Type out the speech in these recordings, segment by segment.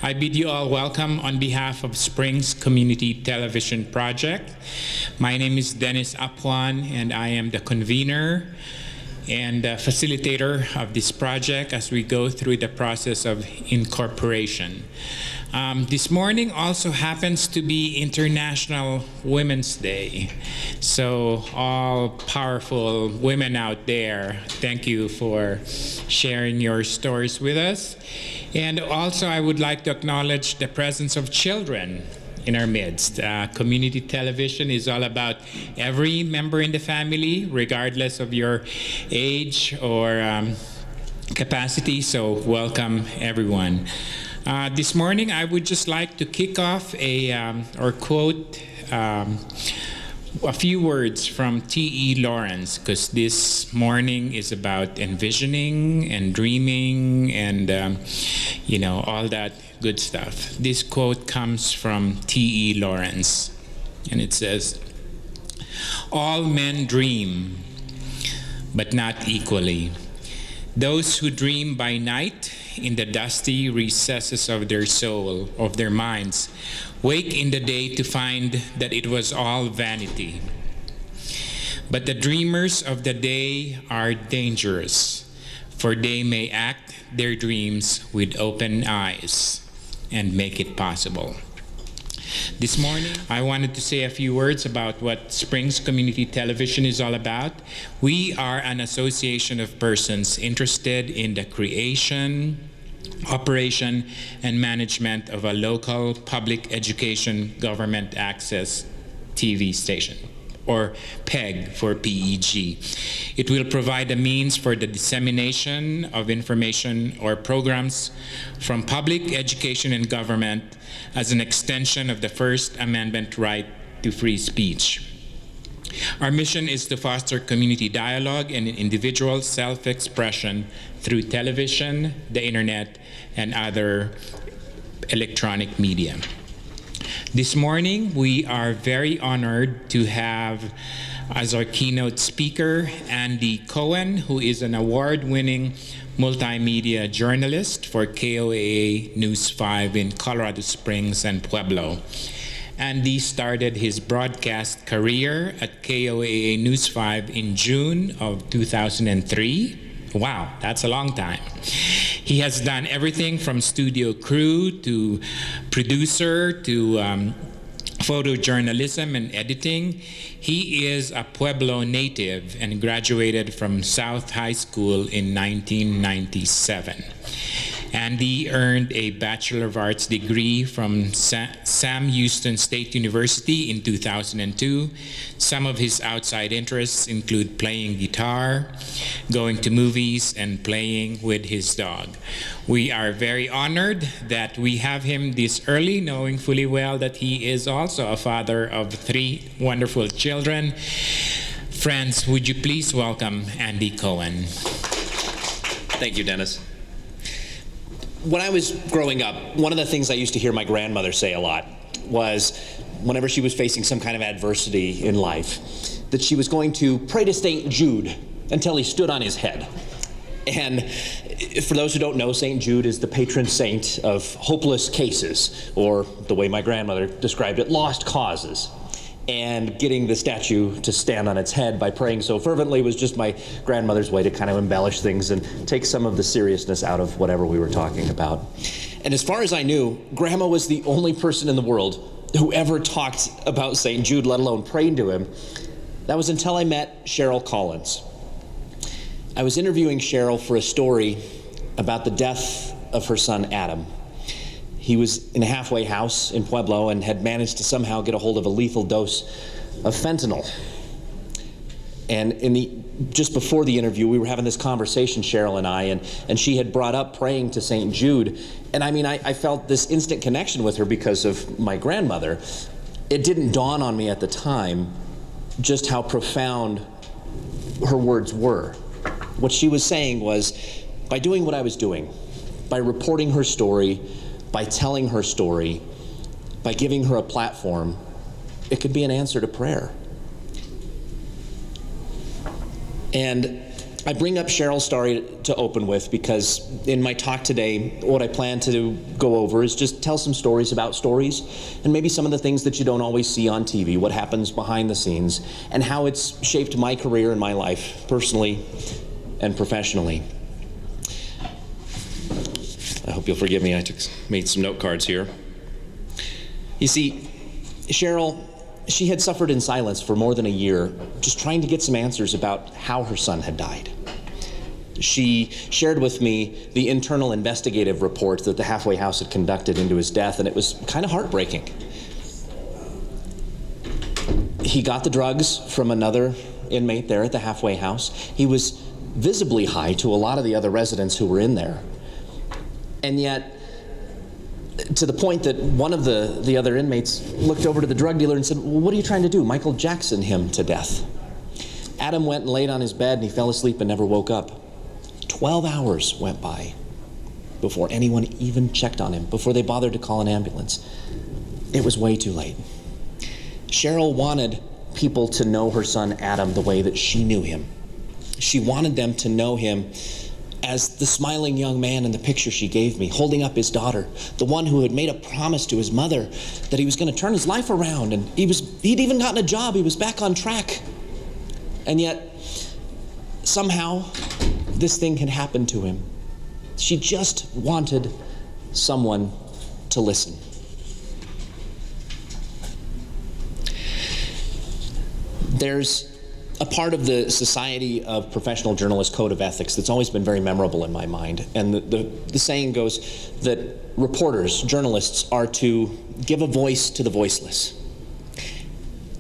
I bid you all welcome on behalf of Springs Community Television Project. My name is Dennis Apuan, and I am the convener and facilitator of this project as we go through the process of incorporation. This morning also happens to be International Women's Day. So all powerful women out there, thank you for sharing your stories with us. And also I would like to acknowledge the presence of children in our midst. Community television is all about every member in the family, regardless of your age or capacity, so welcome everyone. This morning I would just like to kick off or quote a few words from T.E. Lawrence, because this morning is about envisioning and dreaming and all that good stuff. This quote comes from T.E. Lawrence, and it says, "All men dream, but not equally. Those who dream by night in the dusty recesses of their soul, of their minds, wake in the day to find that it was all vanity. But the dreamers of the day are dangerous, for they may act their dreams with open eyes and make it possible." This morning, I wanted to say a few words about what Springs Community Television is all about. We are an association of persons interested in the creation, operation, and management of a local public education government access TV station, or PEG for PEG. It will provide a means for the dissemination of information or programs from public education and government as an extension of the First Amendment right to free speech. Our mission is to foster community dialogue and individual self-expression through television, the internet, and other electronic media. This morning, we are very honored to have as our keynote speaker Andy Koen, who is an award-winning multimedia journalist for KOAA News 5 in Colorado Springs and Pueblo. Andy started his broadcast career at KOAA News 5 in June of 2003. Wow, that's a long time. He has done everything from studio crew to producer to photojournalism and editing. He is a Pueblo native and graduated from South High School in 1997. Andy earned a Bachelor of Arts degree from Sam Houston State University in 2002. Some of his outside interests include playing guitar, going to movies, and playing with his dog. We are very honored that we have him this early, knowing fully well that he is also a father of 3 wonderful children. Friends, would you please welcome Andy Koen. Thank you, Dennis. When I was growing up, one of the things I used to hear my grandmother say a lot was whenever she was facing some kind of adversity in life, that she was going to pray to St. Jude until he stood on his head. And for those who don't know, St. Jude is the patron saint of hopeless cases, or the way my grandmother described it, lost causes. And getting the statue to stand on its head by praying so fervently was just my grandmother's way to kind of embellish things and take some of the seriousness out of whatever we were talking about. And as far as I knew, Grandma was the only person in the world who ever talked about St. Jude, let alone prayed to him. That was until I met Cheryl Collins. I was interviewing Cheryl for a story about the death of her son, Adam. He was in a halfway house in Pueblo and had managed to somehow get a hold of a lethal dose of fentanyl. And just before the interview, we were having this conversation, Cheryl and I, and she had brought up praying to St. Jude. And I mean, I felt this instant connection with her because of my grandmother. It didn't dawn on me at the time just how profound her words were. What she was saying was, by doing what I was doing, by reporting her story, by telling her story, by giving her a platform, it could be an answer to prayer. And I bring up Cheryl's story to open with because in my talk today, what I plan to go over is just tell some stories about stories and maybe some of the things that you don't always see on TV, what happens behind the scenes, and how it's shaped my career and my life, personally and professionally. I hope you'll forgive me, made some note cards here. You see, Cheryl, she had suffered in silence for more than a year, just trying to get some answers about how her son had died. She shared with me the internal investigative report that the halfway house had conducted into his death, and it was kind of heartbreaking. He got the drugs from another inmate there at the halfway house. He was visibly high to a lot of the other residents who were in there. And yet, to the point that one of the other inmates looked over to the drug dealer and said, "Well, what are you trying to do? Michael Jackson him to death." Adam went and laid on his bed and he fell asleep and never woke up. 12 hours went by before anyone even checked on him, before they bothered to call an ambulance. It was way too late. Cheryl wanted people to know her son Adam the way that she knew him. She wanted them to know him as the smiling young man in the picture she gave me, holding up his daughter, the one who had made a promise to his mother that he was going to turn his life around, and he'd even gotten a job, he was back on track. And yet, somehow, this thing had happened to him. She just wanted someone to listen. There's a part of the Society of Professional Journalists Code of Ethics that's always been very memorable in my mind. And the saying goes that reporters, journalists, are to give a voice to the voiceless.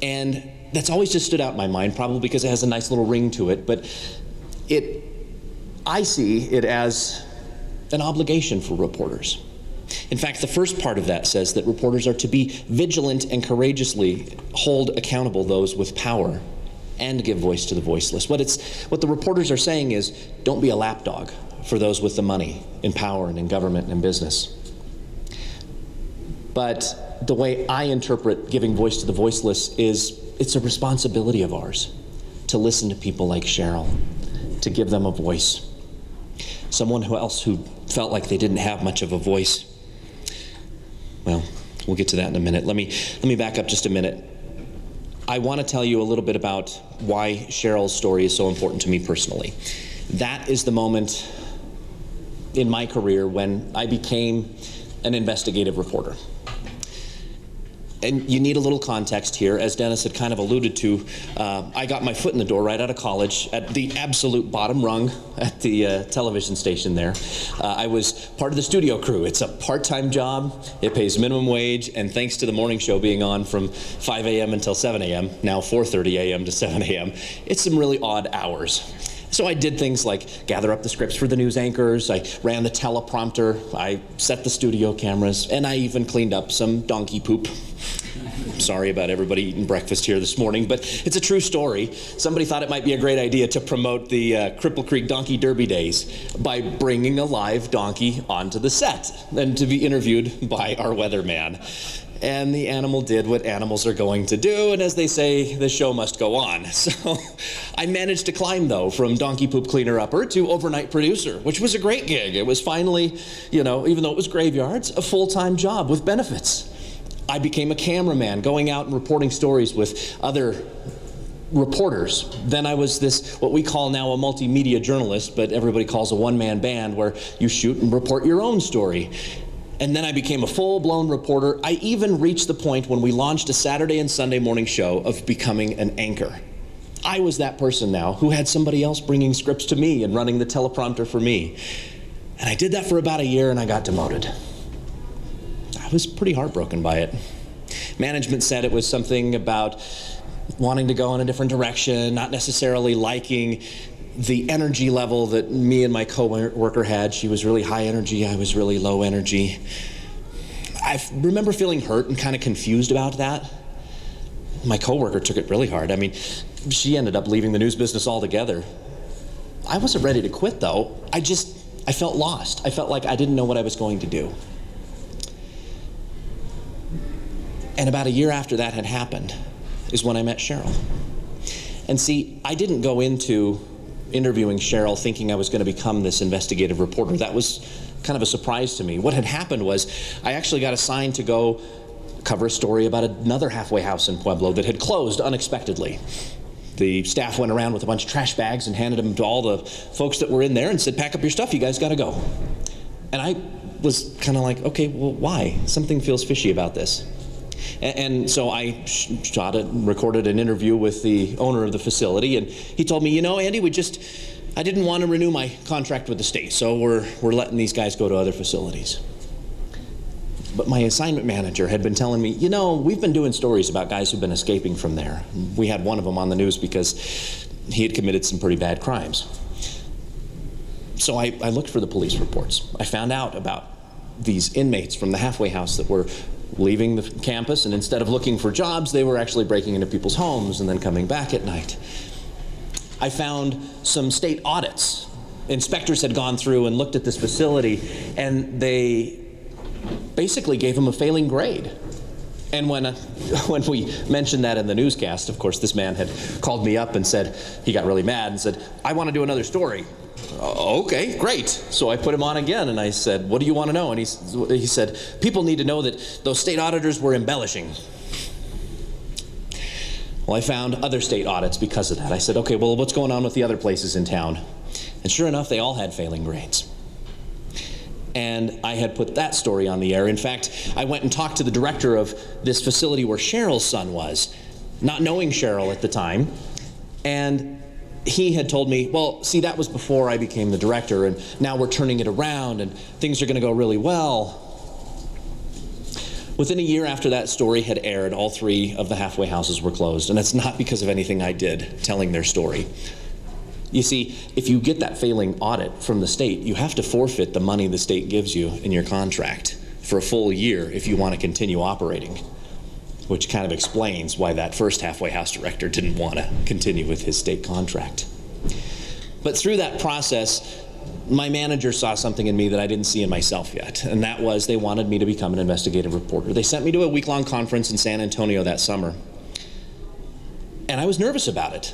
And that's always just stood out in my mind, probably because it has a nice little ring to it, but I see it as an obligation for reporters. In fact, the first part of that says that reporters are to be vigilant and courageously hold accountable those with power and give voice to the voiceless. What the reporters are saying is, don't be a lapdog for those with the money, in power, and in government and in business. But the way I interpret giving voice to the voiceless is, it's a responsibility of ours to listen to people like Cheryl, to give them a voice. Someone else who felt like they didn't have much of a voice. Well, we'll get to that in a minute. Let me back up just a minute. I want to tell you a little bit about why Cheryl's story is so important to me personally. That is the moment in my career when I became an investigative reporter. And you need a little context here. As Dennis had kind of alluded to, I got my foot in the door right out of college at the absolute bottom rung at the television station there. I was part of the studio crew. It's a part-time job. It pays minimum wage, and thanks to the morning show being on from 5 a.m. until 7 a.m., now 4:30 a.m. to 7 a.m., it's some really odd hours. So I did things like gather up the scripts for the news anchors, I ran the teleprompter, I set the studio cameras, and I even cleaned up some donkey poop. Sorry about everybody eating breakfast here this morning, but it's a true story. Somebody thought it might be a great idea to promote the Cripple Creek Donkey Derby Days by bringing a live donkey onto the set and to be interviewed by our weatherman. And the animal did what animals are going to do, and as they say, the show must go on. So I managed to climb, though, from donkey poop cleaner-upper to overnight producer, which was a great gig. It was finally, even though it was graveyards, a full-time job with benefits. I became a cameraman, going out and reporting stories with other reporters. Then I was this, what we call now a multimedia journalist, but everybody calls a one-man band, where you shoot and report your own story. And then I became a full-blown reporter. I even reached the point when we launched a Saturday and Sunday morning show of becoming an anchor. I was that person now who had somebody else bringing scripts to me and running the teleprompter for me. And I did that for about a year, and I got demoted. I was pretty heartbroken by it. Management said it was something about wanting to go in a different direction, not necessarily liking the energy level that me and my co-worker had. She was really high energy, I was really low energy. I remember feeling hurt and kind of confused about that. My co-worker took it really hard. I mean, she ended up leaving the news business altogether. I wasn't ready to quit, though. I felt lost. I felt like I didn't know what I was going to do. And about a year after that had happened is when I met Cheryl. And see, I didn't go into interviewing Cheryl thinking I was going to become this investigative reporter. That was kind of a surprise to me. What had happened was I actually got assigned to go cover a story about another halfway house in Pueblo that had closed unexpectedly. The staff went around with a bunch of trash bags and handed them to all the folks that were in there and said, pack up your stuff, you guys got to go. And I was kind of like, okay, well, why? Something feels fishy about this. And so I recorded an interview with the owner of the facility, and he told me, you know, Andy, I didn't want to renew my contract with the state, so we're letting these guys go to other facilities. But my assignment manager had been telling me, you know, we've been doing stories about guys who've been escaping from there. We had one of them on the news because he had committed some pretty bad crimes. So I looked for the police reports. I found out about these inmates from the halfway house that were leaving the campus, and instead of looking for jobs, they were actually breaking into people's homes and then coming back at night. I found some state audits. Inspectors had gone through and looked at this facility, and they basically gave him a failing grade. And when we mentioned that in the newscast, of course, this man had called me up and said, he got really mad and said, I want to do another story. Okay, great. So I put him on again, and I said, what do you want to know? And he said, people need to know that those state auditors were embellishing. Well, I found other state audits because of that. I said, okay, well, what's going on with the other places in town? And sure enough, they all had failing grades. And I had put that story on the air. In fact, I went and talked to the director of this facility where Cheryl's son was, not knowing Cheryl at the time. And he had told me, well, see, that was before I became the director, and now we're turning it around, and things are going to go really well. Within a year after that story had aired, all 3 of the halfway houses were closed, and it's not because of anything I did telling their story. You see, if you get that failing audit from the state, you have to forfeit the money the state gives you in your contract for a full year if you want to continue operating, which kind of explains why that first halfway house director didn't want to continue with his state contract. But through that process, my manager saw something in me that I didn't see in myself yet, and that was they wanted me to become an investigative reporter. They sent me to a week-long conference in San Antonio that summer, and I was nervous about it.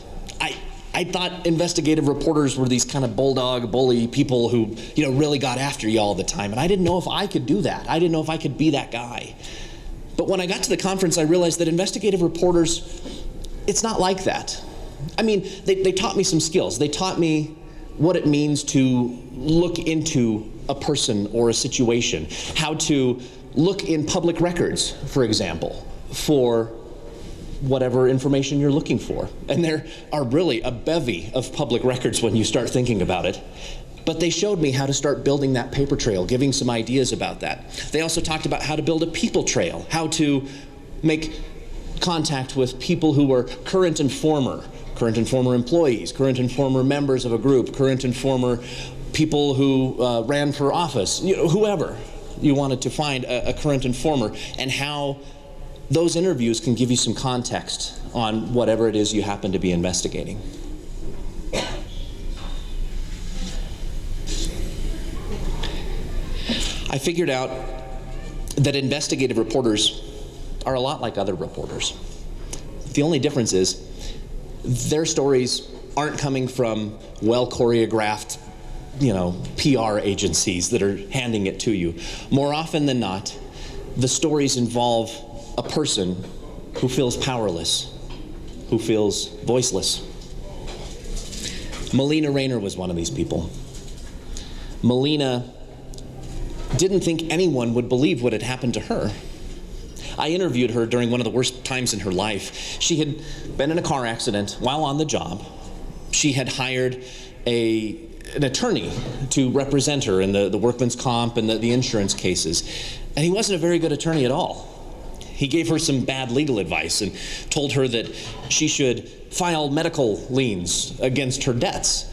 I thought investigative reporters were these kind of bulldog, bully people who, you know, really got after you all the time, and I didn't know if I could do that. I didn't know if I could be that guy. But when I got to the conference, I realized that investigative reporters, it's not like that. I mean, they taught me some skills. They taught me what it means to look into a person or a situation, how to look in public records, for example, for whatever information you're looking for. And there are really a bevy of public records when you start thinking about it. But they showed me how to start building that paper trail, giving some ideas about that. They also talked about how to build a people trail, how to make contact with people who were current and former employees, current and former members of a group, current and former people who ran for office, you know, whoever you wanted to find a current and former, and how those interviews can give you some context on whatever it is you happen to be investigating. I figured out that investigative reporters are a lot like other reporters. The only difference is their stories aren't coming from well-choreographed, you know, PR agencies that are handing it to you. More often than not, the stories involve a person who feels powerless, who feels voiceless. Melina Rayner was one of these people. Melina didn't think anyone would believe what had happened to her. I interviewed her during one of the worst times in her life. She had been in a car accident while on the job. She had hired an attorney to represent her in the workman's comp and the insurance cases. And he wasn't a very good attorney at all. He gave her some bad legal advice and told her that she should file medical liens against her debts.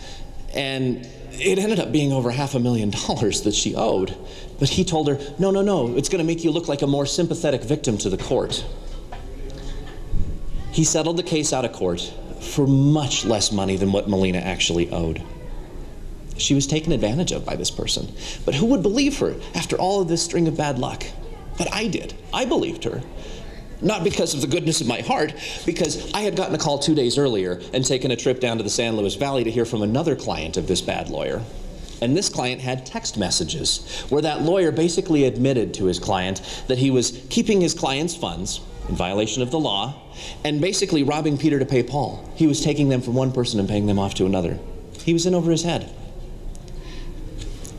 And it ended up being over $500,000 that she owed. But he told her, no, it's going to make you look like a more sympathetic victim to the court. He settled the case out of court for much less money than what Melina actually owed. She was taken advantage of by this person. But who would believe her after all of this string of bad luck? But I did. I believed her. Not because of the goodness of my heart, because I had gotten a call 2 days earlier and taken a trip down to the San Luis Valley to hear from another client of this bad lawyer. And this client had text messages where that lawyer basically admitted to his client that he was keeping his client's funds in violation of the law and basically robbing Peter to pay Paul. He was taking them from one person and paying them off to another. He was in over his head.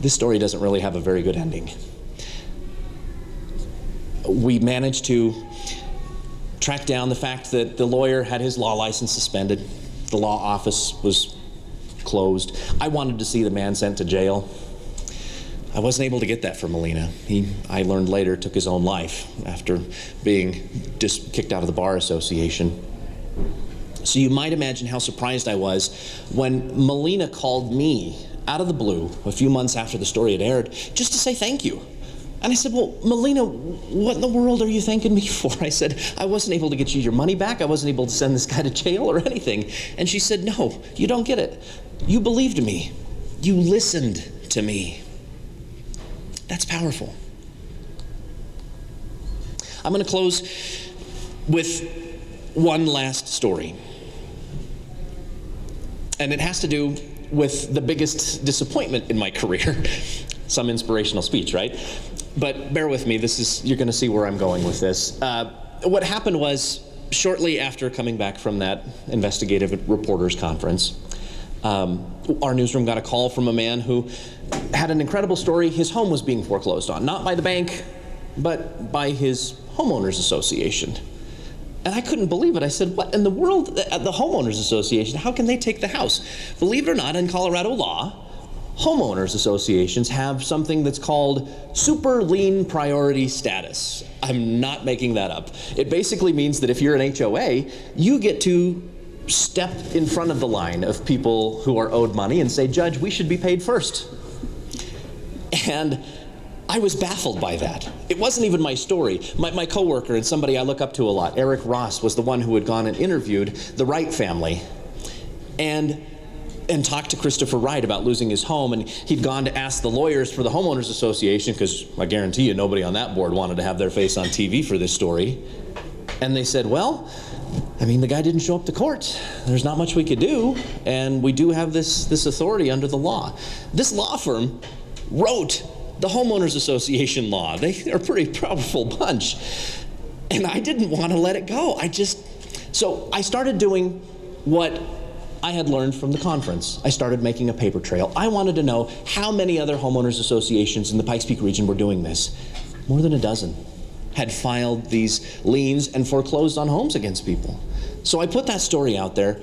This story doesn't really have a very good ending. We managed to track down the fact that the lawyer had his law license suspended. The law office was closed. I wanted to see the man sent to jail. I wasn't able to get that for Melina. I learned later, took his own life after being kicked out of the Bar Association. So you might imagine how surprised I was when Melina called me out of the blue a few months after the story had aired just to say thank you. And I said, well, Melina, what in the world are you thanking me for? I said, I wasn't able to get you your money back. I wasn't able to send this guy to jail or anything. And she said, no, you don't get it. You believed me. You listened to me. That's powerful. I'm going to close with one last story. And it has to do with the biggest disappointment in my career. Some inspirational speech, right? But bear with me, you're going to see where I'm going with this. What happened was, shortly after coming back from that investigative reporters conference, our newsroom got a call from a man who had an incredible story. His home was being foreclosed on, not by the bank, but by his homeowners association. And I couldn't believe it. I said, what in the world? The homeowners association, how can they take the house? Believe it or not, in Colorado law, homeowners associations have something that's called super lien priority status. I'm not making that up. It basically means that if you're an HOA, you get to step in front of the line of people who are owed money and say, Judge, we should be paid first. And I was baffled by that. It wasn't even my story. My coworker and somebody I look up to a lot, Eric Ross, was the one who had gone and interviewed the Wright family and talked to Christopher Wright about losing his home, and he'd gone to ask the lawyers for the homeowners association, because I guarantee you nobody on that board wanted to have their face on TV for this story. And they said, well, I mean, the guy didn't show up to court. There's not much we could do, and we do have this authority under the law. This law firm wrote the homeowners association law. They are a pretty powerful bunch. And I didn't want to let it go. So I started doing what I had learned from the conference. I started making a paper trail. I wanted to know how many other homeowners associations in the Pikes Peak region were doing this. More than a dozen had filed these liens and foreclosed on homes against people. So I put that story out there,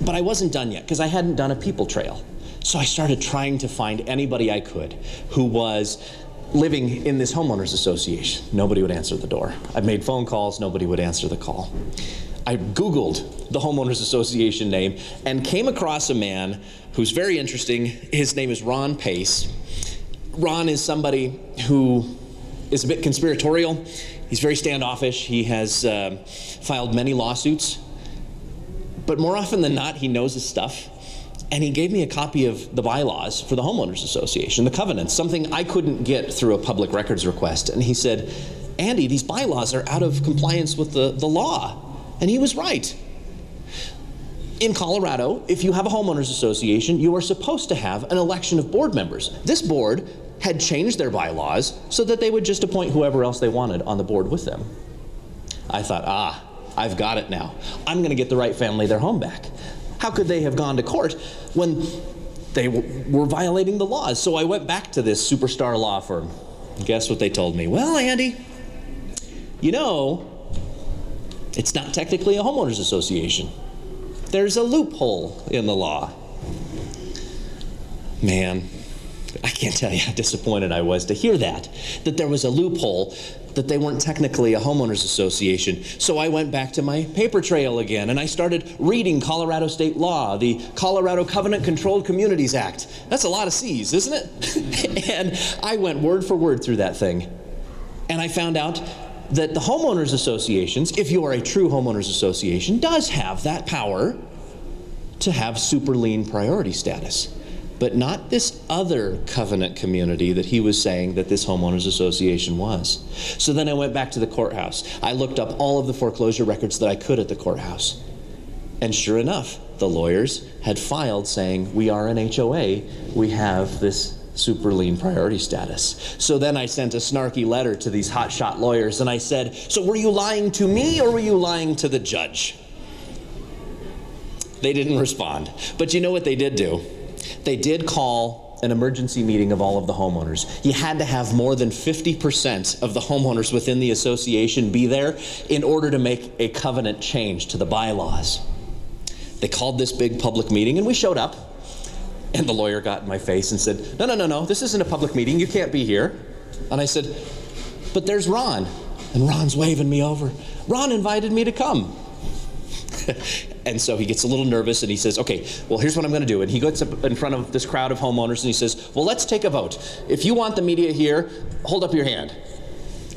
but I wasn't done yet because I hadn't done a people trail. So I started trying to find anybody I could who was living in this homeowners association. Nobody would answer the door. I made phone calls, nobody would answer the call. I Googled the homeowners association name and came across a man who's very interesting. His name is Ron Pace. Ron is somebody who is a bit conspiratorial. He's very standoffish. He has filed many lawsuits, but more often than not, he knows his stuff. And he gave me a copy of the bylaws for the homeowners association, the covenants, something I couldn't get through a public records request. And he said, Andy, these bylaws are out of compliance with the law. And he was right. In Colorado, if you have a homeowners association, you are supposed to have an election of board members. This board had changed their bylaws so that they would just appoint whoever else they wanted on the board with them. I thought, I've got it now. I'm going to get the Wright family their home back. How could they have gone to court when they were violating the laws? So I went back to this superstar law firm. And guess what they told me? Well, Andy, you know, it's not technically a homeowners association. There's a loophole in the law. Man, I can't tell you how disappointed I was to hear that there was a loophole, that they weren't technically a homeowners association. So I went back to my paper trail again, and I started reading Colorado state law, the Colorado Covenant Controlled Communities Act. That's a lot of C's, isn't it? And I went word for word through that thing. And I found out that the homeowners associations, if you are a true homeowners association, does have that power to have super lien priority status. but not this other covenant community that he was saying that this homeowners association was. So then I went back to the courthouse. I looked up all of the foreclosure records that I could at the courthouse. And sure enough, the lawyers had filed saying, we are an HOA, we have this super lien priority status. So then I sent a snarky letter to these hotshot lawyers and I said, so were you lying to me or were you lying to the judge? They didn't respond. But you know what they did do? They did call an emergency meeting of all of the homeowners. You had to have more than 50% of the homeowners within the association be there in order to make a covenant change to the bylaws. They called this big public meeting and we showed up. And the lawyer got in my face and said, no, this isn't a public meeting, you can't be here. And I said, but there's Ron. And Ron's waving me over. Ron invited me to come. And so he gets a little nervous and he says, okay, well, here's what I'm going to do. And he gets up in front of this crowd of homeowners and he says, well, let's take a vote. If you want the media here, hold up your hand.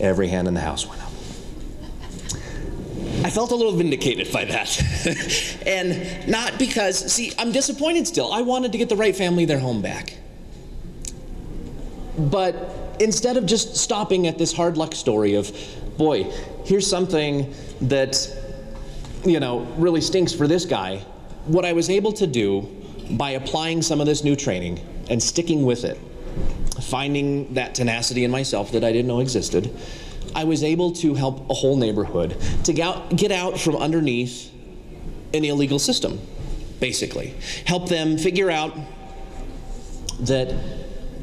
Every hand in the house went up. I felt a little vindicated by that. And not because, see, I'm disappointed still. I wanted to get the right family their home back. But instead of just stopping at this hard luck story of, boy, here's something that, really stinks for this guy, what I was able to do by applying some of this new training and sticking with it, finding that tenacity in myself that I didn't know existed, I was able to help a whole neighborhood to get out from underneath an illegal system, basically. Help them figure out that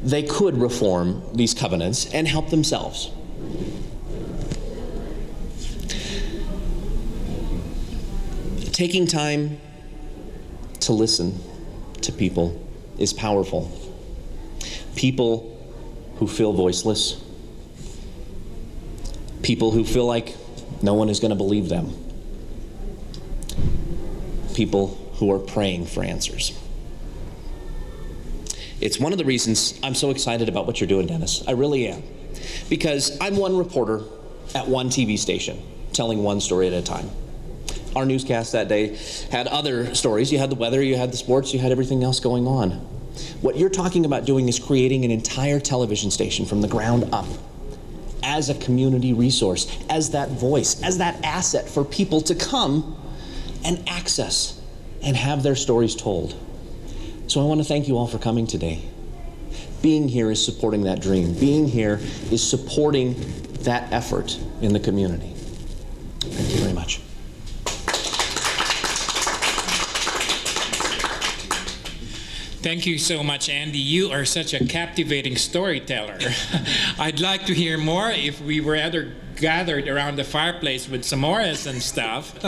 they could reform these covenants and help themselves. Taking time to listen to people is powerful. People who feel voiceless. People who feel like no one is going to believe them. People who are praying for answers. It's one of the reasons I'm so excited about what you're doing, Dennis. I really am. Because I'm one reporter at one TV station, telling one story at a time. Our newscast that day had other stories. You had the weather, you had the sports, you had everything else going on. What you're talking about doing is creating an entire television station from the ground up as a community resource, as that voice, as that asset for people to come and access and have their stories told. So I want to thank you all for coming today. Being here is supporting that dream. Being here is supporting that effort in the community. Thank you very much. Thank you so much, Andy. You are such a captivating storyteller. I'd like to hear more if we were ever gathered around the fireplace with s'mores and stuff.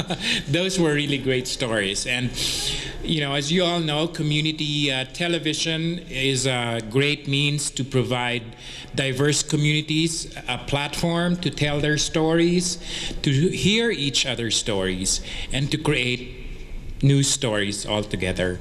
Those were really great stories. And, as you all know, community television is a great means to provide diverse communities a platform to tell their stories, to hear each other's stories, and to create new stories altogether.